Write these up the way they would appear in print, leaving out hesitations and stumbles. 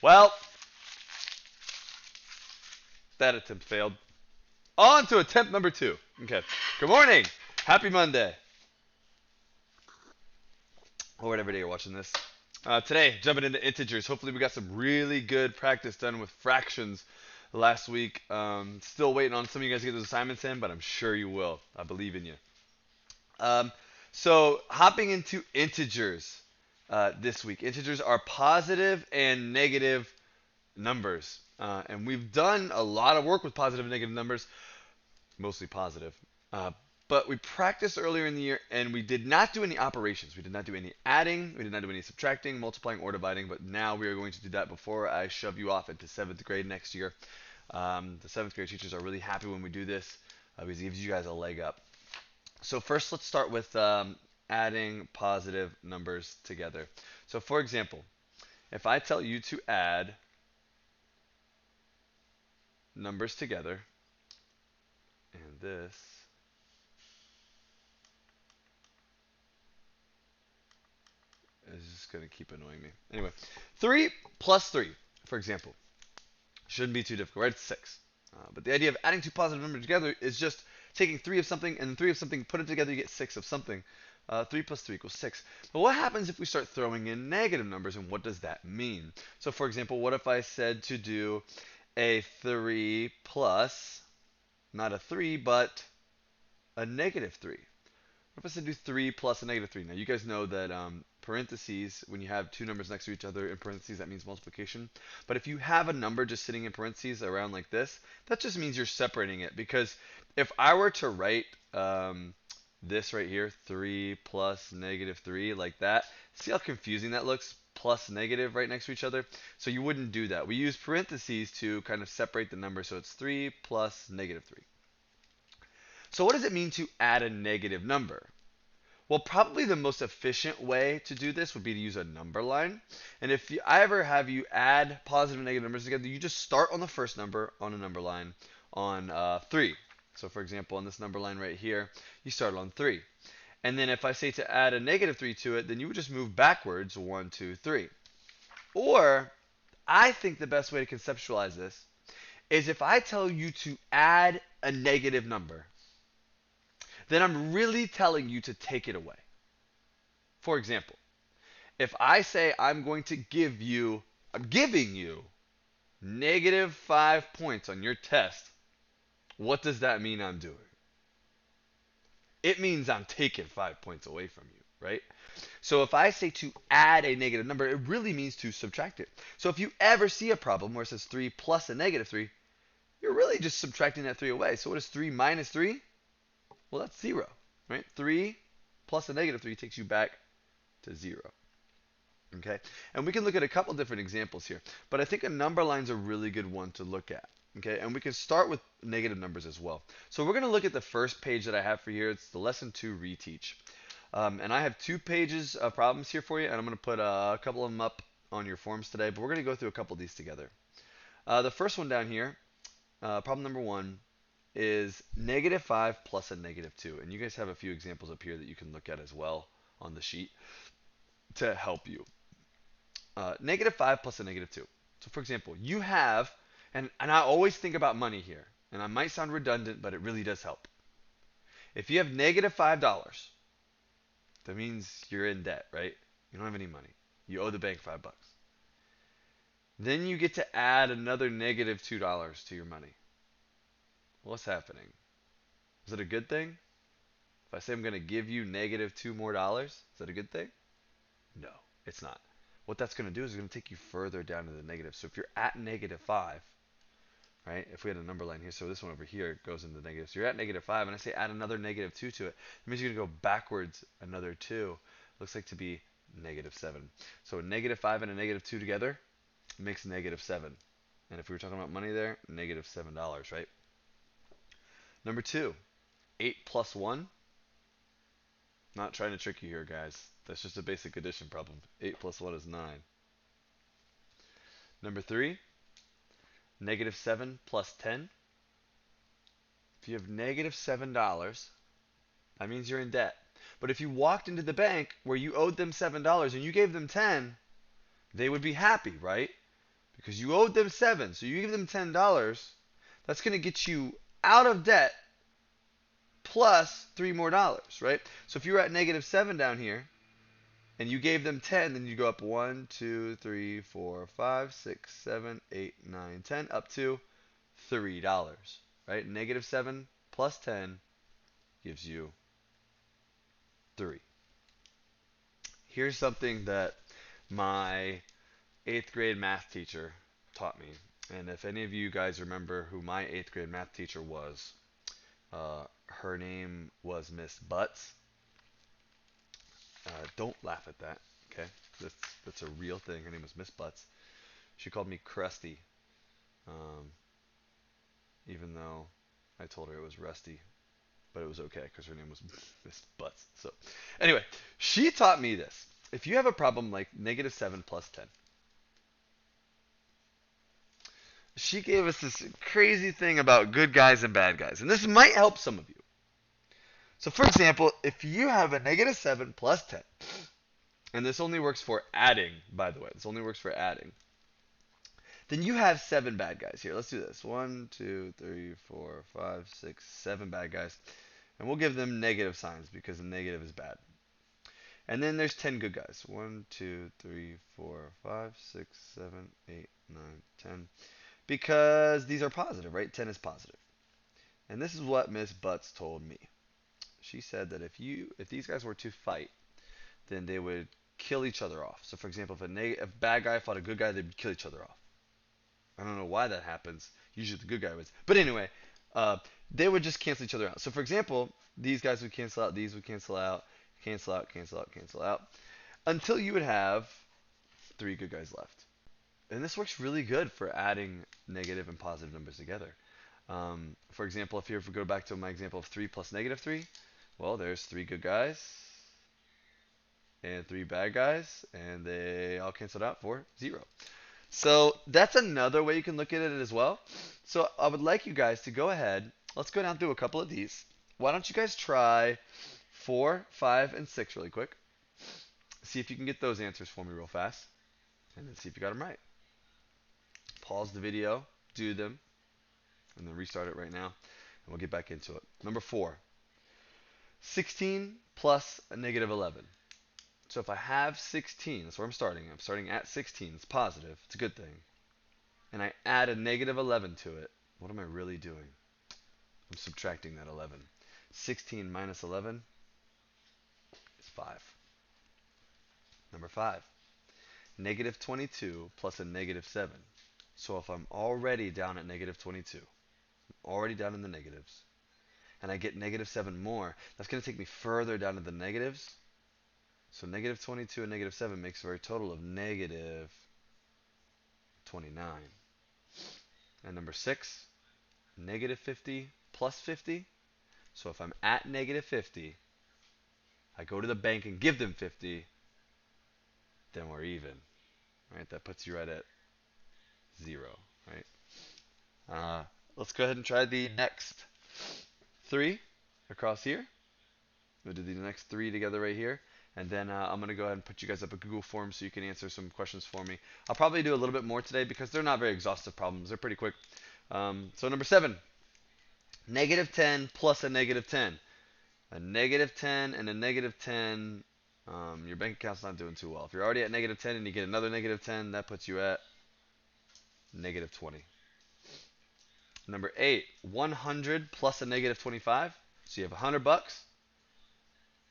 Well, that attempt failed. On to attempt number 2. Okay. Good morning. Happy Monday. Or whatever day you're watching this. Today, jumping into integers. Hopefully, we got some really good practice done with fractions last week. Still waiting on some of you guys to get those assignments in, but I'm sure you will. I believe in you. Um, so, hopping into integers this week. Integers are positive and negative numbers. And we've done a lot of work with positive and negative numbers, mostly positive. Uh, but we practiced earlier in the year and we did not do any operations. We did not do any adding, we did not do any subtracting, multiplying, or dividing. But now we are going to do that before I shove you off into 7th grade next year. The 7th grade teachers are really happy when we do this because it gives you guys a leg up. So first, let's start with adding positive numbers together. So for example, if I tell you to add numbers together, and this is just going to keep annoying me. Anyway, 3 plus 3, for example, shouldn't be too difficult, right? It's 6. But the idea of adding two positive numbers together is just taking 3 of something and 3 of something, put it together, you get 6 of something. 3 plus 3 equals 6. But what happens if we start throwing in negative numbers, and what does that mean? So for example, what if I said to do a 3 plus, not a 3, but a negative 3? What if I said do 3 plus a negative 3? Now, you guys know that parentheses, when you have two numbers next to each other in parentheses, that means multiplication. But if you have a number just sitting in parentheses around like this, that just means you're separating it. Because if I were to write this right here, 3 plus negative 3, like that, see how confusing that looks? Plus negative right next to each other. So you wouldn't do that. We use parentheses to kind of separate the number. So it's 3 plus negative 3. So what does it mean to add a negative number? Well, probably the most efficient way to do this would be to use a number line. And if I ever have you add positive and negative numbers together, you just start on the first number on a number line on 3. So for example, on this number line right here, you start on 3. And then if I say to add a negative 3 to it, then you would just move backwards 1, 2, 3. Or I think the best way to conceptualize this is if I tell you to add a negative number, then I'm really telling you to take it away. For example, if I say I'm giving you negative 5 points on your test, what does that mean I'm doing? It means I'm taking 5 points away from you, right? So if I say to add a negative number, it really means to subtract it. So if you ever see a problem where it says 3 plus a negative 3, you're really just subtracting that 3 away. So what is 3 minus 3? Well, that's 0, right? 3 plus a negative 3 takes you back to 0. Okay, and we can look at a couple different examples here, but I think a number line is a really good one to look at. Okay, and we can start with negative numbers as well. So we're going to look at the first page that I have for here. It's the lesson 2 reteach. And I have 2 pages of problems here for you, and I'm going to put a couple of them up on your forms today, but we're going to go through a couple of these together. The first one down here, problem number 1, is negative 5 plus a negative 2. And you guys have a few examples up here that you can look at as well on the sheet to help you. Negative 5 plus a negative 2. So for example, you have, and I always think about money here, and I might sound redundant, but it really does help. If you have negative $5, that means you're in debt, right? You don't have any money. You owe the bank $5. Then you get to add another negative $2 to your money. What's happening? Is it a good thing? If I say I'm going to give you negative $2 more, is that a good thing? No, it's not. What that's going to do is it's going to take you further down to the negative. So if you're at negative 5, right? If we had a number line here, so this one over here goes into negative. So you're at negative 5, and I say add another negative 2 to it. It means you're going to go backwards another 2. Looks like to be negative 7. So a negative 5 and a negative 2 together makes negative 7. And if we were talking about money there, negative $7, right? Number 2, 8 plus 1. Not trying to trick you here, guys. That's just a basic addition problem. 8 plus 1 is 9. Number 3, negative 7 plus 10. If you have negative $7, that means you're in debt. But if you walked into the bank where you owed them $7 and you gave them 10, they would be happy, right? because you owed them 7. So you give them $10. That's going to get you out of debt plus 3 more dollars, right? So if you're at -7 down here and you gave them 10, then you go up 1, 2, 3, 4, 5, 6, 7, 8, 9, 10, up to $3, right? -7 plus 10 gives you 3. Here's something that my 8th grade math teacher taught me. And if any of you guys remember who my 8th grade math teacher was, her name was Miss Butts. Don't laugh at that, okay? That's a real thing. Her name was Miss Butts. She called me Krusty, um, even though I told her it was Rusty, but it was okay because her name was Miss Butts. So, anyway, she taught me this. If you have a problem like -7 plus 10, she gave us this crazy thing about good guys and bad guys, and this might help some of you. So, for example, if you have a -7 plus 10, and this only works for adding, by the way, this only works for adding, then you have 7 bad guys here. Let's do this. 1, 2, 3, 4, 5, 6, 7 bad guys. And we'll give them negative signs because the negative is bad. And then there's 10 good guys. 1, 2, 3, 4, 5, 6, 7, 8, 9, 10. Because these are positive, right? 10 is positive. And this is what Miss Butts told me. She said that if these guys were to fight, then they would kill each other off. So, for example, if a bad guy fought a good guy, they'd kill each other off. I don't know why that happens. Usually the good guy wins. But anyway, they would just cancel each other out. So, for example, these guys would cancel out, these would cancel out, cancel out, cancel out, cancel out, until you would have 3 good guys left. And this works really good for adding negative and positive numbers together. For example, if we go back to my example of 3 plus -3, well, there's 3 good guys and 3 bad guys, and they all canceled out for 0. So that's another way you can look at it as well. So I would like you guys to go ahead. Let's go down through a couple of these. Why don't you guys try 4, 5, and 6 really quick. See if you can get those answers for me real fast. And then see if you got them right. Pause the video, do them, and then restart it right now. And we'll get back into it. Number 4. 16 plus a -11. So if I have 16, that's where I'm starting. I'm starting at 16. It's positive. It's a good thing. And I add a -11 to it. What am I really doing? I'm subtracting that 11. 16 minus 11 is 5. Number 5. -22 plus a -7. So if I'm already down at -22, I'm already down in the negatives, and I get -7 more, that's going to take me further down to the negatives. So -22 and -7 makes for a total of -29. And number 6, -50 plus 50. So if I'm at -50, I go to the bank and give them 50, then we're even, right? That puts you right at 0, right? Let's go ahead and try the next 3 across here. We'll do the next 3 together right here. And then I'm going to go ahead and put you guys up a Google form so you can answer some questions for me. I'll probably do a little bit more today because they're not very exhaustive problems. They're pretty quick. So number 7, -10 plus a -10. A -10 and a -10, your bank account's not doing too well. If you're already at -10 and you get another -10, that puts you at -20. Number 8, 100 plus a -25. So you have $100,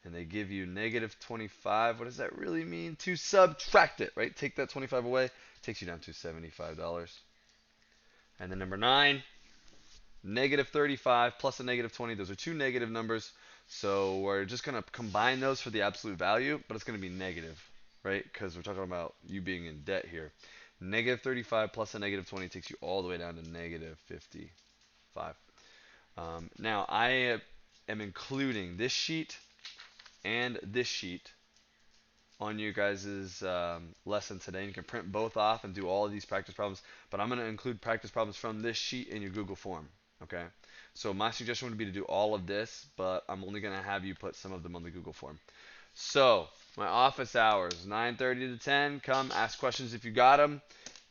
and they give you -25. What does that really mean? To subtract it, right? Take that 25 away, takes you down to $75. And then number 9, -35 plus a -20. Those are 2 negative numbers, so we're just going to combine those for the absolute value, but it's going to be negative, right? Because we're talking about you being in debt here. -35 plus a -20 takes you all the way down to -55. Now, I am including this sheet and this sheet on you guys' lesson today. You can print both off and do all of these practice problems, but I'm going to include practice problems from this sheet in your Google form, okay? So my suggestion would be to do all of this, but I'm only going to have you put some of them on the Google form. So my office hours, 9:30 to 10. Come ask questions if you got them.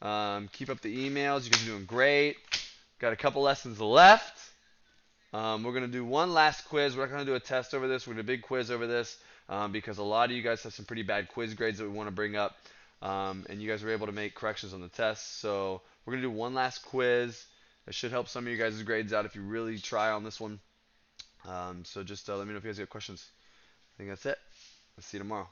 Keep up the emails. You guys are doing great. Got a couple lessons left. We're going to do one last quiz. We're not going to do a test over this. We're going to do a big quiz over this because a lot of you guys have some pretty bad quiz grades that we want to bring up. And you guys were able to make corrections on the test. So we're going to do one last quiz. It should help some of you guys' grades out if you really try on this one. So just let me know if you guys have questions. I think that's it. I'll see you tomorrow.